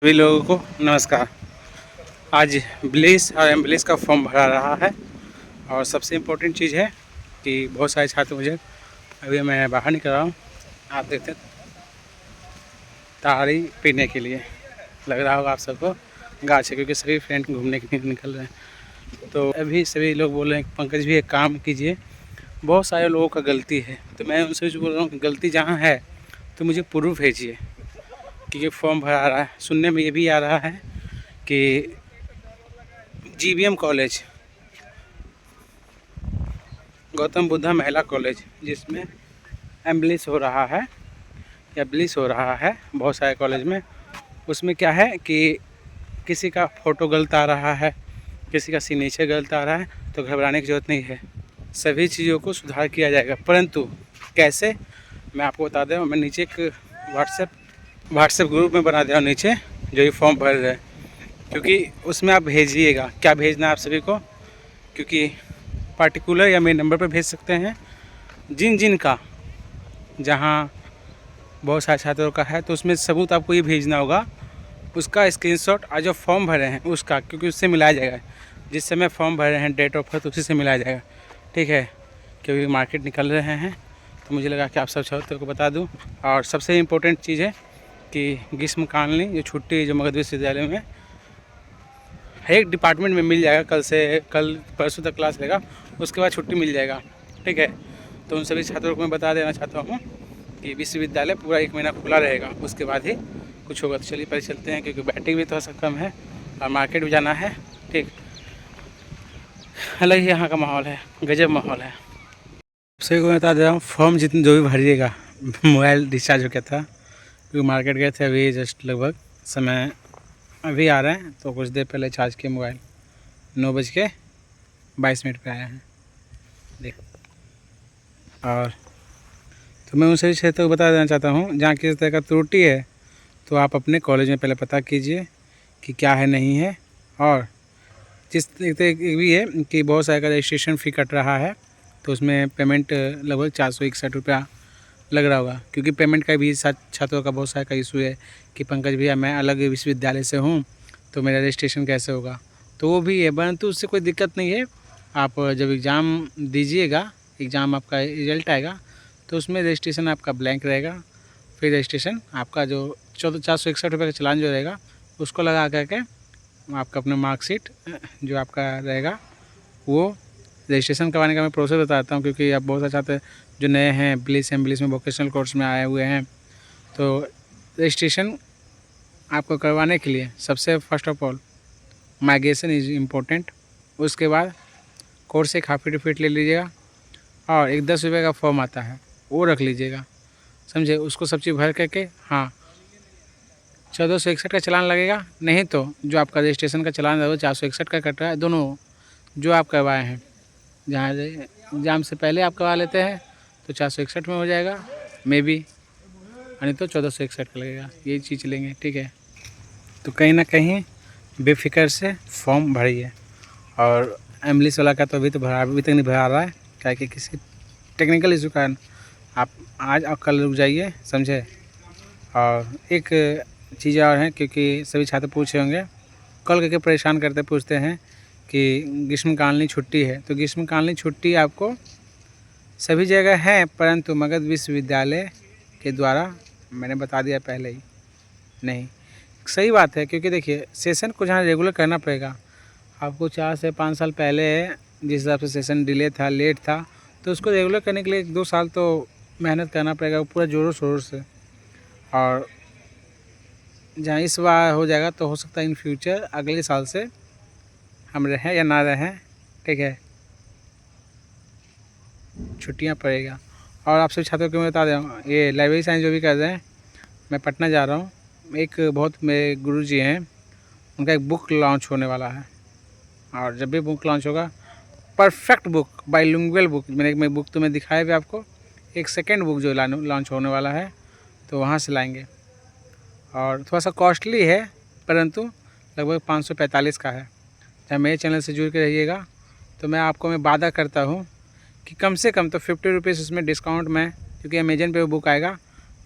सभी लोगों को नमस्कार। आज ब्लिस और एम्बुलेंस का फॉर्म भरा रहा है और सबसे इम्पोर्टेंट चीज़ है कि बहुत सारे छात्र मुझे अभी मैं बाहर निकल रहा हूँ, आप देखते तारी पीने के लिए लग रहा होगा आप सबको गाछ है, क्योंकि सभी फ्रेंड घूमने के लिए निकल रहे हैं। तो अभी सभी लोग बोल रहे हैं पंकज भी एक काम कीजिए, बहुत सारे लोगों का गलती है। तो मैं उनसे बोल रहा हूँ कि गलती जहाँ है तो मुझे प्रूफ भेजिए कि ये फॉर्म भरा रहा है। सुनने में ये भी आ रहा है कि जीबीएम कॉलेज, गौतम बुद्धा महिला कॉलेज, जिसमें एम्बुलेंस हो रहा है या ब्लिस हो रहा है बहुत सारे कॉलेज में, उसमें क्या है कि किसी का फ़ोटो गलत आ रहा है, किसी का सिग्नेचर गलत आ रहा है। तो घबराने की ज़रूरत नहीं है, सभी चीज़ों को सुधार किया जाएगा। परंतु कैसे, मैं आपको बता दें। मैं नीचे एक व्हाट्सएप ग्रुप में बना दिया हूँ नीचे, जो ये फॉर्म भर रहे हैं, क्योंकि उसमें आप भेजिएगा क्या भेजना है आप सभी को, क्योंकि पार्टिकुलर या मेरे नंबर पर भेज सकते हैं जिन का जहाँ बहुत सारे छात्रों का है। तो उसमें सबूत आपको ये भेजना होगा, उसका स्क्रीनशॉट और जो फॉर्म भरे हैं उसका, क्योंकि उससे मिलाया जाएगा जिस समय फॉर्म भरे हैं डेट ऑफ बर्थ, उसी से मिलाया जाएगा। ठीक है, क्योंकि मार्केट निकल रहे हैं तो मुझे लगा कि आप सब छात्रों को बता दूं। और सबसे इम्पोर्टेंट चीज़ है कि ग्रीष्मकालीन जो छुट्टी जो मगध विश्वविद्यालय में हर एक डिपार्टमेंट में मिल जाएगा, कल परसों तक क्लास रहेगा, उसके बाद छुट्टी मिल जाएगा। ठीक है, तो उन सभी छात्रों को मैं बता देना चाहता हूँ कि विश्वविद्यालय पूरा 1 महीना खुला रहेगा, उसके बाद ही कुछ होगा। तो चलिए पहले चलते हैं, क्योंकि बैटरी भी थोड़ा सा कम है और मार्केट भी जाना है। ठीक, अलग ही यहाँ का माहौल है, गजब माहौल है। सभी को बता दे रहा हूँ, फॉर्म जितने जो भी भरिएगा, मोबाइल डिस्चार्ज हो गया था क्योंकि मार्केट गए थे अभी, जस्ट लगभग समय अभी आ रहे हैं, तो कुछ देर पहले चार्ज किए मोबाइल, 9:22 पे आया है देख। और तो मैं उन सभी क्षेत्रों को बता देना चाहता हूँ जहाँ किसी तरह का त्रुटि है तो आप अपने कॉलेज में पहले पता कीजिए कि क्या है नहीं है। और जिस एक भी है कि बहुत सारे का रजिस्ट्रेशन फ़ी कट रहा है, तो उसमें पेमेंट लगभग 461 रुपया लग रहा होगा, क्योंकि पेमेंट का भी छात्रों का बहुत सारे का इशू है कि पंकज भैया मैं अलग विश्वविद्यालय से हूँ तो मेरा रजिस्ट्रेशन कैसे होगा। तो वो भी है, परंतु उससे कोई दिक्कत नहीं है। आप जब एग्ज़ाम दीजिएगा, एग्ज़ाम आपका रिजल्ट आएगा तो उसमें रजिस्ट्रेशन आपका ब्लैंक रहेगा। फिर रजिस्ट्रेशन आपका जो 461 रुपये का चालान जो रहेगा उसको लगा करके आपका अपना मार्कशीट जो आपका रहेगा वो रजिस्ट्रेशन करवाने का मैं प्रोसेस बताता हूँ, क्योंकि अब बहुत सारे छात्र जो नए हैं ब्लिस में वोकेशनल कोर्स में आए हुए हैं। तो रजिस्ट्रेशन आपको करवाने के लिए सबसे first of all migration is important. उसके बाद कोर्स एक हाफिडेविट ले लीजिएगा और एक 10 रुपये का फॉर्म आता है वो रख लीजिएगा, समझे। उसको सब चीज़ भर करके, हाँ 1461 का चालान लगेगा, नहीं तो जो आपका रजिस्ट्रेशन का चालान है वो 461 का कट रहा है। दोनों जो आप करवाए हैं, जहाँ एग्ज़ाम से पहले आप करवा लेते हैं तो 461 में हो जाएगा मे बी, नहीं तो 1461 का लगेगा, यही चीज़ लेंगे। ठीक है, तो कहीं ना कहीं बेफिक्र से फॉर्म भरिए। और एम्बुलेंस वाला का तो अभी तक नहीं भरा रहा है, क्या कि किसी टेक्निकल इशू का आप आज और कल रुक जाइए, समझे। और एक चीज़ और है, क्योंकि सभी छात्र पूछे होंगे, कॉल करके परेशान करते पूछते हैं कि ग्रीष्मकालीन छुट्टी है। तो ग्रीष्मकालीन छुट्टी आपको सभी जगह है, परंतु मगध विश्वविद्यालय के द्वारा मैंने बता दिया पहले ही नहीं। सही बात है, क्योंकि देखिए सेशन को जहाँ रेगुलर करना पड़ेगा आपको, 4 से 5 साल पहले जिस हिसाब से सेशन डिले था, लेट था, तो उसको रेगुलर करने के लिए 1-2 साल तो मेहनत करना पड़ेगा पूरा ज़ोरों शोरों से। और जहाँ इस बार हो जाएगा तो हो सकता है इन फ्यूचर अगले साल से हम रहें या ना रहें। ठीक है, छुट्टियाँ पड़ेगा। और आप सभी छात्रों को मैं बता दें, ये लाइब्रेरी साइंस जो भी कर रहे हैं, मैं पटना जा रहा हूँ। एक बहुत मेरे गुरुजी हैं, उनका एक बुक लॉन्च होने वाला है, और जब भी बुक लॉन्च होगा, परफेक्ट बुक, बाइलिंगुअल बुक, मैंने बुक तो मैं दिखाया भी आपको, एक सेकेंड बुक जो लॉन्च होने वाला है तो वहाँ से लाएंगे। और थोड़ा सा कॉस्टली है, परंतु लगभग 545 का है। जब मेरे चैनल से जुड़ के रहिएगा तो मैं वादा करता हूँ कि कम से कम तो 50 रुपीज़ उसमें डिस्काउंट में, क्योंकि अमेजन पे वो बुक आएगा,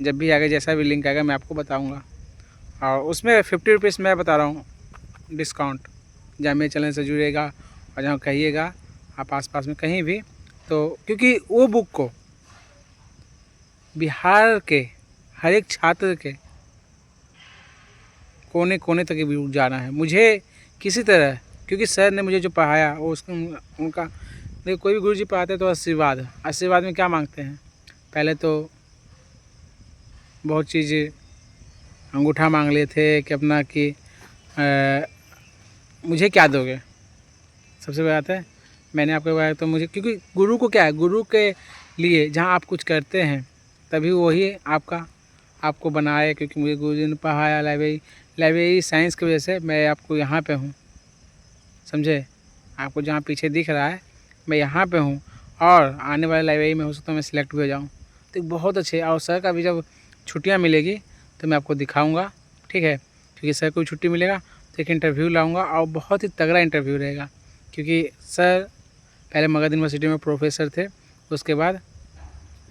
जब भी आएगा जैसा भी लिंक आएगा मैं आपको बताऊँगा। और उसमें 50 रुपीज़ मैं बता रहा हूँ डिस्काउंट। जहाँ मेरे चैनल से जुड़ेगा और जहाँ कहिएगा आप आसपास में कहीं भी, तो क्योंकि वो बुक को बिहार के हर एक छात्र के कोने कोने तक भी जाना है मुझे किसी तरह, क्योंकि सर ने मुझे जो पढ़ाया वो उनका देखो, कोई भी गुरुजी पढ़ाते तो आशीर्वाद में क्या मांगते हैं, पहले तो बहुत चीज़ अंगूठा मांग लिए थे कि अपना कि मुझे क्या दोगे। सबसे बड़ी बात है मैंने आपको बताया, तो मुझे क्योंकि गुरु को क्या है, गुरु के लिए जहाँ आप कुछ करते हैं तभी वही आपको बनाए, क्योंकि मुझे गुरुजी ने पढ़ाया लाइब्रेरी साइंस की वजह से मैं आपको यहाँ पे हूँ, समझे। आपको जहाँ पीछे दिख रहा है मैं यहाँ पे हूँ, और आने वाले लाइब्रेरी में हो सकता है मैं सिलेक्ट भी हो जाऊँ, तो बहुत अच्छे। और सर का भी जब छुट्टियाँ मिलेगी तो मैं आपको दिखाऊँगा, ठीक है, क्योंकि सर को छुट्टी मिलेगा तो एक इंटरव्यू लाऊँगा, और बहुत ही तगड़ा इंटरव्यू रहेगा, क्योंकि सर पहले मगध यूनिवर्सिटी में प्रोफेसर थे, उसके बाद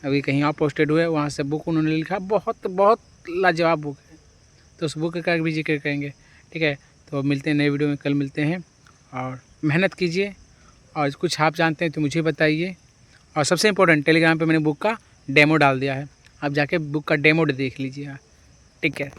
अभी कहीं और पोस्टेड हुए, वहाँ से बुक उन्होंने लिखा, बहुत बहुत लाजवाब बुक है, तो उस बुक का भी जिक्र करेंगे, ठीक है। तो मिलते हैं नए वीडियो में, कल मिलते हैं, और मेहनत कीजिए, और कुछ आप जानते हैं तो मुझे बताइए। और सबसे इम्पोर्टेंट, टेलीग्राम पे मैंने बुक का डेमो डाल दिया है, आप जाके बुक का डेमो देख लीजिए, ठीक है।